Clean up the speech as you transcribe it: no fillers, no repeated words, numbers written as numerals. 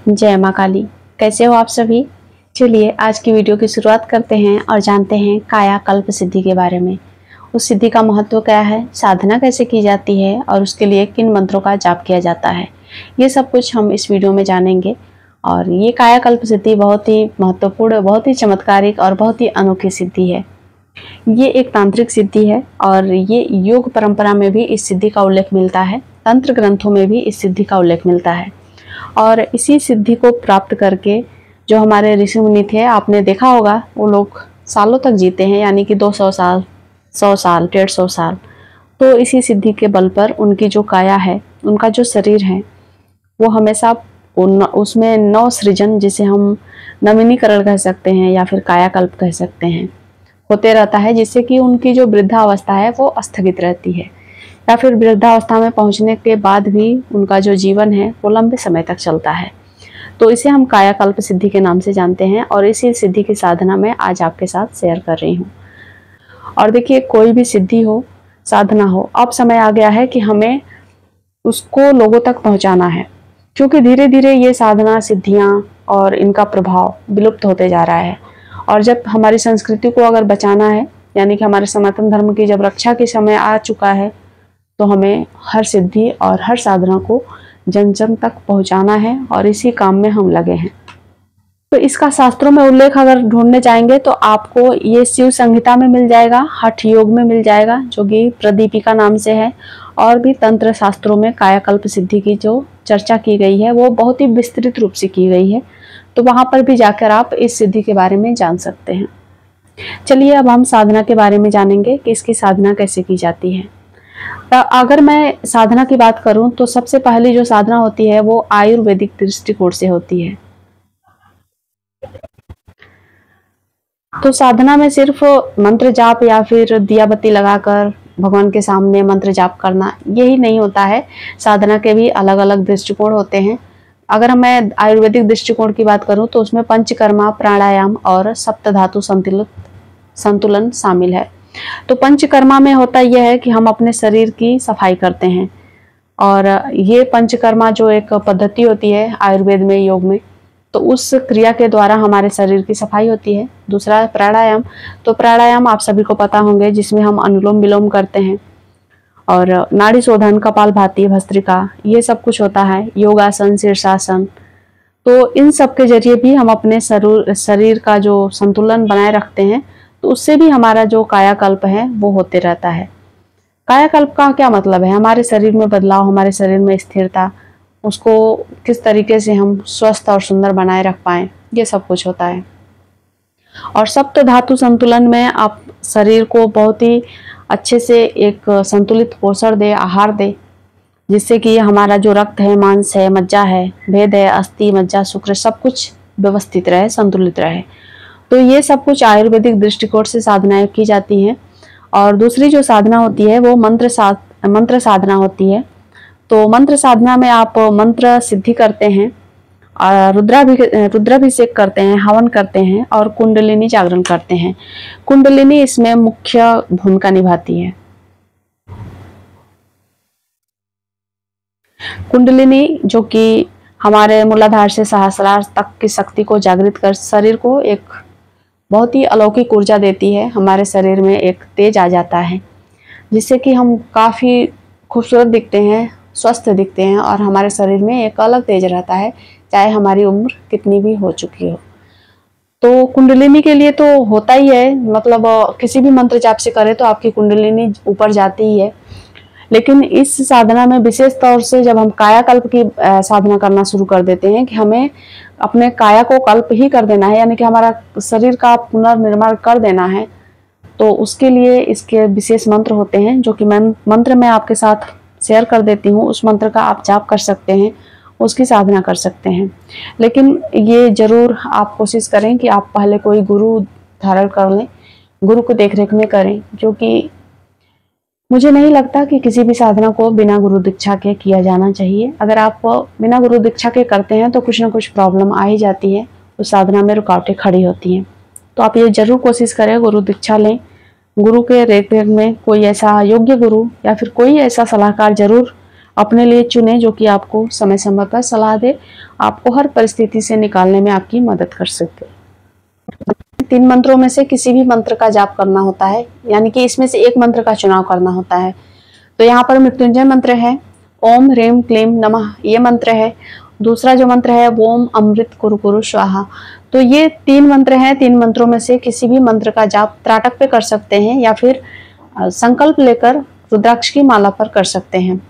जय माँ काली। कैसे हो आप सभी। चलिए आज की वीडियो की शुरुआत करते हैं और जानते हैं कायाकल्प सिद्धि के बारे में। उस सिद्धि का महत्व क्या है, साधना कैसे की जाती है और उसके लिए किन मंत्रों का जाप किया जाता है, ये सब कुछ हम इस वीडियो में जानेंगे। और ये कायाकल्प सिद्धि बहुत ही महत्वपूर्ण, बहुत ही चमत्कारिक और बहुत ही अनोखी सिद्धि है। ये एक तांत्रिक सिद्धि है और ये योग परंपरा में भी इस सिद्धि का उल्लेख मिलता है, तंत्र ग्रंथों में भी इस सिद्धि का उल्लेख मिलता है। और इसी सिद्धि को प्राप्त करके जो हमारे ऋषि मुनि थे, आपने देखा होगा, वो लोग सालों तक जीते हैं, यानी कि 200 साल, 100 साल, 150 साल। तो इसी सिद्धि के बल पर उनकी जो काया है, उनका जो शरीर है, वो हमेशा उसमें नव सृजन, जिसे हम नवीनीकरण कह सकते हैं या फिर कायाकल्प कह सकते हैं, होते रहता है, जिससे कि उनकी जो वृद्धावस्था है वो स्थगित रहती है, या फिर वृद्धावस्था में पहुंचने के बाद भी उनका जो जीवन है वो लंबे समय तक चलता है। तो इसे हम कायाकल्प सिद्धि के नाम से जानते हैं और इसी सिद्धि की साधना मैं आज आपके साथ शेयर कर रही हूँ। और देखिए, कोई भी सिद्धि हो, साधना हो, अब समय आ गया है कि हमें उसको लोगों तक पहुँचाना है, क्योंकि धीरे धीरे ये साधना, सिद्धियाँ और इनका प्रभाव विलुप्त होते जा रहा है। और जब हमारी संस्कृति को अगर बचाना है, यानी कि हमारे सनातन धर्म की जब रक्षा के समय आ चुका है, तो हमें हर सिद्धि और हर साधना को जन जन तक पहुंचाना है और इसी काम में हम लगे हैं। तो इसका शास्त्रों में उल्लेख अगर ढूंढने जाएंगे तो आपको ये शिव संहिता में मिल जाएगा, हठ योग में मिल जाएगा, जो कि प्रदीपिका नाम से है। और भी तंत्र शास्त्रों में कायाकल्प सिद्धि की जो चर्चा की गई है वो बहुत ही विस्तृत रूप से की गई है, तो वहां पर भी जाकर आप इस सिद्धि के बारे में जान सकते हैं। चलिए अब हम साधना के बारे में जानेंगे कि इसकी साधना कैसे की जाती है। अगर मैं साधना की बात करूं तो सबसे पहली जो साधना होती है वो आयुर्वेदिक दृष्टिकोण से होती है। तो साधना में सिर्फ मंत्र जाप या फिर दिया बत्ती लगाकर भगवान के सामने मंत्र जाप करना यही नहीं होता है। साधना के भी अलग अलग दृष्टिकोण होते हैं। अगर मैं आयुर्वेदिक दृष्टिकोण की बात करूं तो उसमें पंचकर्मा, प्राणायाम और सप्तधातु संतुलन शामिल है। तो पंचकर्मा में होता यह है कि हम अपने शरीर की सफाई करते हैं, और ये पंचकर्मा जो एक पद्धति होती है आयुर्वेद में, योग में, तो उस क्रिया के द्वारा हमारे शरीर की सफाई होती है। दूसरा प्राणायाम, तो प्राणायाम आप सभी को पता होंगे, जिसमें हम अनुलोम विलोम करते हैं, और नाड़ी शोधन, कपालभाति, भस्त्रिका, ये सब कुछ होता है, योगासन, शीर्षासन। तो इन सब के जरिए भी हम अपने शरीर का जो संतुलन बनाए रखते हैं, तो उससे भी हमारा जो कायाकल्प है वो होते रहता है। कायाकल्प का क्या मतलब है, हमारे शरीर में बदलाव, हमारे शरीर में स्थिरता, उसको किस तरीके से हम स्वस्थ और सुंदर बनाए रख पाएं, ये सब कुछ होता है। और सप्त धातु संतुलन में आप शरीर को बहुत ही अच्छे से एक संतुलित पोषण दे, आहार दे, जिससे कि हमारा जो रक्त है, मांस है, मज्जा है, भेद है, अस्थि, मज्जा, शुक्र, सब कुछ व्यवस्थित रहे, संतुलित रहे। तो ये सब कुछ आयुर्वेदिक दृष्टिकोण से साधनाएं की जाती हैं। और दूसरी जो साधना होती है वो मंत्र साधना होती है। तो मंत्र साधना में आप मंत्र सिद्धि करते हैं, रुद्राभिषेक करते हैं, हवन करते हैं और कुंडलिनी जागरण करते हैं। कुंडलिनी इसमें मुख्य भूमिका निभाती है। कुंडलिनी जो कि हमारे मूलाधार से सहस्रार तक की शक्ति को जागृत कर शरीर को एक बहुत ही अलौकिक ऊर्जा देती है। हमारे शरीर में एक तेज आ जाता है, जिससे कि हम काफ़ी खूबसूरत दिखते हैं, स्वस्थ दिखते हैं, और हमारे शरीर में एक अलग तेज रहता है, चाहे हमारी उम्र कितनी भी हो चुकी हो। तो कुंडलिनी के लिए तो होता ही है, मतलब किसी भी मंत्र जाप से करें तो आपकी कुंडलिनी ऊपर जाती ही है। लेकिन इस साधना में विशेष तौर से जब हम कायाकल्प की साधना करना शुरू कर देते हैं कि हमें अपने काया को कल्प ही कर देना है, यानी कि हमारा शरीर का पुनर्निर्माण कर देना है, तो उसके लिए इसके विशेष मंत्र होते हैं, जो कि मंत्र मैं आपके साथ शेयर कर देती हूँ। उस मंत्र का आप जाप कर सकते हैं, उसकी साधना कर सकते हैं। लेकिन ये जरूर आप कोशिश करें कि आप पहले कोई गुरु धारण कर लें, गुरु को देखरेख में करें, क्योंकि मुझे नहीं लगता कि किसी भी साधना को बिना गुरु दीक्षा के किया जाना चाहिए। अगर आप बिना गुरु दीक्षा के करते हैं तो कुछ ना कुछ प्रॉब्लम आ ही जाती है, उस साधना में रुकावटें खड़ी होती हैं। तो आप ये जरूर कोशिश करें, गुरु दीक्षा लें, गुरु के रेख में कोई ऐसा योग्य गुरु या फिर कोई ऐसा सलाहकार जरूर अपने लिए चुने जो कि आपको समय समय पर सलाह दे, आपको हर परिस्थिति से निकालने में आपकी मदद कर सके। 3 मंत्रों में से किसी भी मंत्र का जाप करना होता है, यानी कि इसमें से एक मंत्र का चुनाव करना होता है। तो यहाँ पर मृत्युंजय मंत्र है, ओम ह्रीं क्लीं नमः, ये मंत्र है। दूसरा जो मंत्र है ओम अमृत कुरु कुरु स्वाहा। तो ये 3 मंत्र हैं। 3 मंत्रों में से किसी भी मंत्र का जाप त्राटक पे कर सकते हैं या फिर संकल्प लेकर रुद्राक्ष की माला पर कर सकते हैं।